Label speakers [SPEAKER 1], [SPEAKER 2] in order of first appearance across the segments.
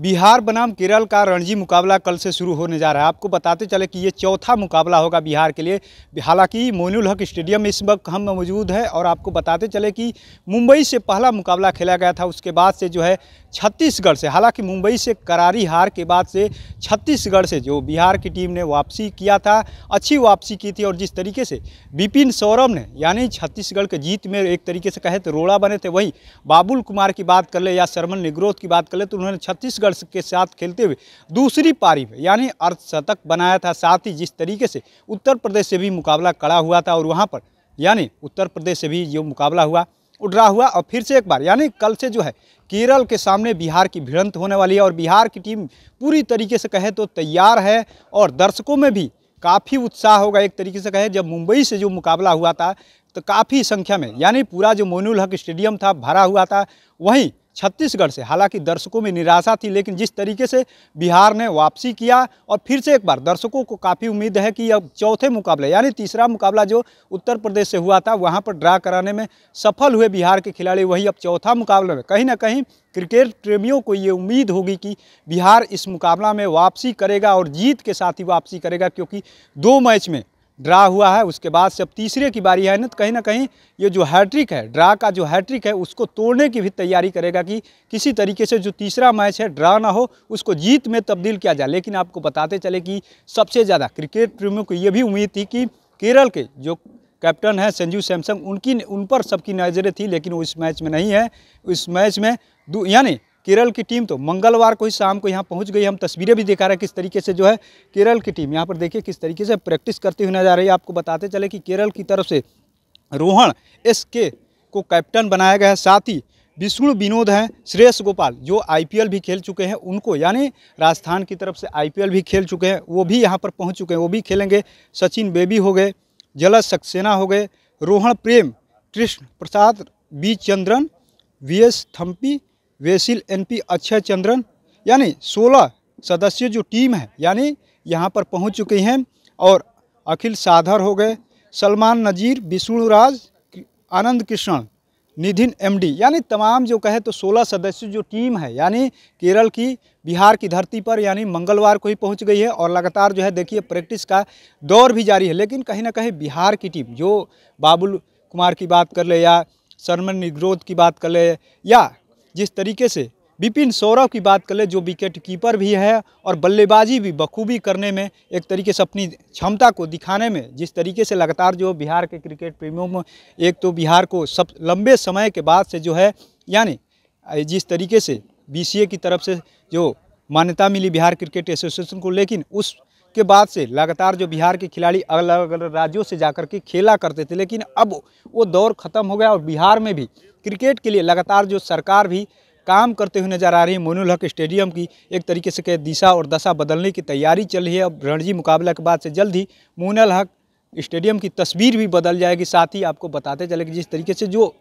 [SPEAKER 1] बिहार बनाम केरल का रणजी मुकाबला कल से शुरू होने जा रहा है। आपको बताते चले कि ये चौथा मुकाबला होगा बिहार के लिए। हालांकि मोइनुल हक स्टेडियम में इस वक्त हम मौजूद है और आपको बताते चले कि मुंबई से पहला मुकाबला खेला गया था। उसके बाद से जो है छत्तीसगढ़ से, हालांकि मुंबई से करारी हार के बाद से छत्तीसगढ़ से जो बिहार की टीम ने वापसी किया था, अच्छी वापसी की थी। और जिस तरीके से विपिन सौरभ ने यानी छत्तीसगढ़ के जीत में एक तरीके से कहे तो रोड़ा बने थे, वहीं बाबुल कुमार की बात कर ले या सरमन निग्रोध की बात कर ले तो उन्होंने छत्तीसगढ़ के साथ खेलते हुए दूसरी पारी में यानी अर्धशतक बनाया था। साथ ही जिस तरीके से उत्तर प्रदेश से भी मुकाबला कड़ा हुआ था और वहां पर यानी उत्तर प्रदेश से भी जो मुकाबला हुआ ड्रा हुआ और फिर से एक बार यानी कल से जो है केरल के सामने बिहार की भिड़ंत होने वाली है। और बिहार की टीम पूरी तरीके से कहे तो तैयार है और दर्शकों में भी काफ़ी उत्साह होगा। एक तरीके से कहे जब मुंबई से जो मुकाबला हुआ था तो काफ़ी संख्या में यानी पूरा जो मोइनुल हक स्टेडियम था भरा हुआ था। वहीं छत्तीसगढ़ से हालांकि दर्शकों में निराशा थी, लेकिन जिस तरीके से बिहार ने वापसी किया और फिर से एक बार दर्शकों को काफ़ी उम्मीद है कि अब चौथे मुकाबले यानी तीसरा मुकाबला जो उत्तर प्रदेश से हुआ था वहां पर ड्रा कराने में सफल हुए बिहार के खिलाड़ी, वही अब चौथा मुकाबले में कहीं ना कहीं क्रिकेट प्रेमियों को ये उम्मीद होगी कि बिहार इस मुकाबला में वापसी करेगा और जीत के साथ ही वापसी करेगा, क्योंकि 2 मैच में ड्रा हुआ है। उसके बाद से अब तीसरे की बारी है तो कहीं ना कहीं ये जो हैट्रिक है, ड्रा का जो हैट्रिक है उसको तोड़ने की भी तैयारी करेगा कि किसी तरीके से जो तीसरा मैच है ड्रा ना हो, उसको जीत में तब्दील किया जाए। लेकिन आपको बताते चले कि सबसे ज़्यादा क्रिकेट प्रेमियों को ये भी उम्मीद थी कि केरल के जो कैप्टन है संजू सैमसन उन पर सबकी नज़रें थी, लेकिन वो इस मैच में नहीं है। इस मैच में यानी केरल की टीम तो मंगलवार को ही शाम को यहाँ पहुँच गई। हम तस्वीरें भी दिखा रहे हैं किस तरीके से जो है केरल की टीम यहाँ पर देखिए किस तरीके से प्रैक्टिस करती हुई नजर आ रही है। आपको बताते चले कि केरल की तरफ से रोहन एसके को कैप्टन बनाया गया है। साथ ही विष्णु विनोद हैं, श्रेयस गोपाल जो IPL भी खेल चुके हैं उनको यानी राजस्थान की तरफ से IPL भी खेल चुके हैं, वो भी यहाँ पर पहुँच चुके हैं, वो भी खेलेंगे। सचिन बेबी हो गए, जलज सक्सेना हो गए, Rohan Prem, Krishna Prasad, B Chandran, VS Thampi, Vasil NP Akshay Chandran यानी 16 सदस्यों जो टीम है यानी यहाँ पर पहुँच चुके हैं। और अखिल साधर हो गए, सलमान नजीर, विष्णुराज, आनंद कृष्ण, निधिन MD यानी तमाम जो कहे तो 16 सदस्यों जो टीम है यानी केरल की बिहार की धरती पर यानी मंगलवार को ही पहुंच गई है। और लगातार जो है देखिए प्रैक्टिस का दौर भी जारी है। लेकिन कहीं ना कहीं बिहार की टीम जो बाबुल कुमार की बात कर ले या सरमन निग्रोध की बात कर ले या जिस तरीके से विपिन सौरभ की बात कर ले जो विकेट कीपर भी है और बल्लेबाजी भी बखूबी करने में एक तरीके से अपनी क्षमता को दिखाने में जिस तरीके से लगातार जो बिहार के क्रिकेट प्रेमियों में एक तो बिहार को सब लंबे समय के बाद से जो है यानी जिस तरीके से BCA की तरफ से जो मान्यता मिली बिहार क्रिकेट एसोसिएशन को, लेकिन उसके बाद से लगातार जो बिहार के खिलाड़ी अलग अलग राज्यों से जाकर के खेला करते थे, लेकिन अब वो दौर ख़त्म हो गया और बिहार में भी क्रिकेट के लिए लगातार जो सरकार भी काम करते हुए नजर आ रही है। मोइनुल हक स्टेडियम की एक तरीके से दिशा और दशा बदलने की तैयारी चल रही है। अब रणजी मुकाबला के बाद से जल्द ही मोइनुल हक स्टेडियम की तस्वीर भी बदल जाएगी। साथ ही आपको बताते चले कि जिस तरीके से जो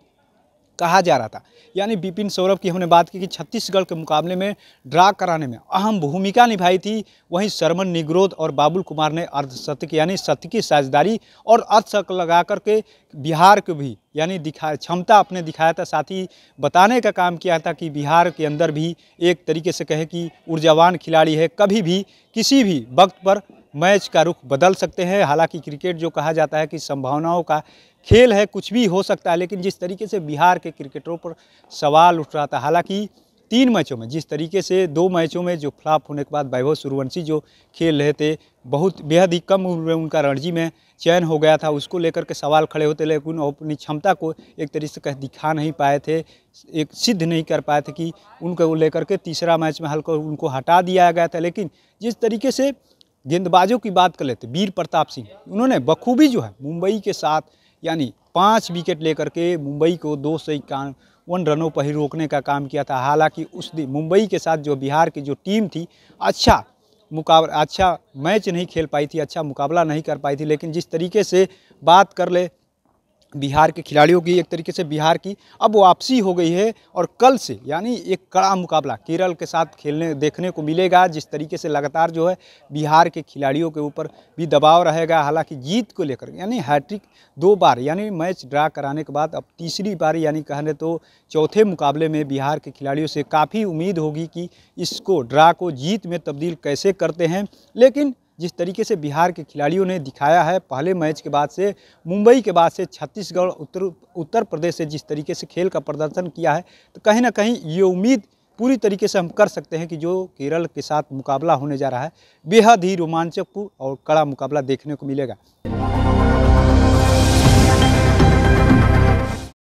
[SPEAKER 1] कहा जा रहा था यानी विपिन सौरभ की हमने बात की कि छत्तीसगढ़ के मुकाबले में ड्रा कराने में अहम भूमिका निभाई थी, वहीं सरमन निग्रोध और बाबुल कुमार ने अर्धशतक यानी शतकी साझेदारी और अर्धशतक लगा करके बिहार को भी यानी क्षमता अपने दिखाया था। साथ ही बताने का काम किया था कि बिहार के अंदर भी एक तरीके से कहे कि ऊर्जावान खिलाड़ी है, कभी भी किसी भी वक्त पर मैच का रुख बदल सकते हैं। हालांकि क्रिकेट जो कहा जाता है कि संभावनाओं का खेल है, कुछ भी हो सकता है, लेकिन जिस तरीके से बिहार के क्रिकेटरों पर सवाल उठ रहा था, हालांकि 3 मैचों में जिस तरीके से 2 मैचों में जो फ्लॉप होने के बाद वैभव सूर्यवंशी जो खेल रहे थे बहुत बेहद ही कम उम्र में उनका रणजी में चयन हो गया था, उसको लेकर के सवाल खड़े होते, लेकिन अपनी क्षमता को एक तरीके से दिखा नहीं पाए थे, एक सिद्ध नहीं कर पाए थे कि उनको लेकर के तीसरा मैच में हल्का उनको हटा दिया गया था। लेकिन जिस तरीके से गेंदबाजों की बात कर लेते वीर प्रताप सिंह, उन्होंने बखूबी जो है मुंबई के साथ यानी 5 विकेट लेकर के मुंबई को 251 रनों पर ही रोकने का काम किया था। हालांकि उस दिन मुंबई के साथ जो बिहार की जो टीम थी अच्छा मैच नहीं खेल पाई थी, अच्छा मुकाबला नहीं कर पाई थी। लेकिन जिस तरीके से बात कर ले बिहार के खिलाड़ियों की, एक तरीके से बिहार की अब वापसी हो गई है और कल से यानी एक कड़ा मुकाबला केरल के साथ खेलने देखने को मिलेगा। जिस तरीके से लगातार जो है बिहार के खिलाड़ियों के ऊपर भी दबाव रहेगा, हालांकि जीत को लेकर यानी हैट्रिक 2 बार यानी मैच ड्रा कराने के बाद अब तीसरी बार यानी कहने तो चौथे मुकाबले में बिहार के खिलाड़ियों से काफ़ी उम्मीद होगी कि इसको ड्रा को जीत में तब्दील कैसे करते हैं। लेकिन जिस तरीके से बिहार के खिलाड़ियों ने दिखाया है पहले मैच के बाद से, मुंबई के बाद से, छत्तीसगढ़, उत्तर प्रदेश से जिस तरीके से खेल का प्रदर्शन किया है, तो कहीं ना कहीं ये उम्मीद पूरी तरीके से हम कर सकते हैं कि जो केरल के साथ मुकाबला होने जा रहा है बेहद ही रोमांचकपूर्ण और कड़ा मुकाबला देखने को मिलेगा।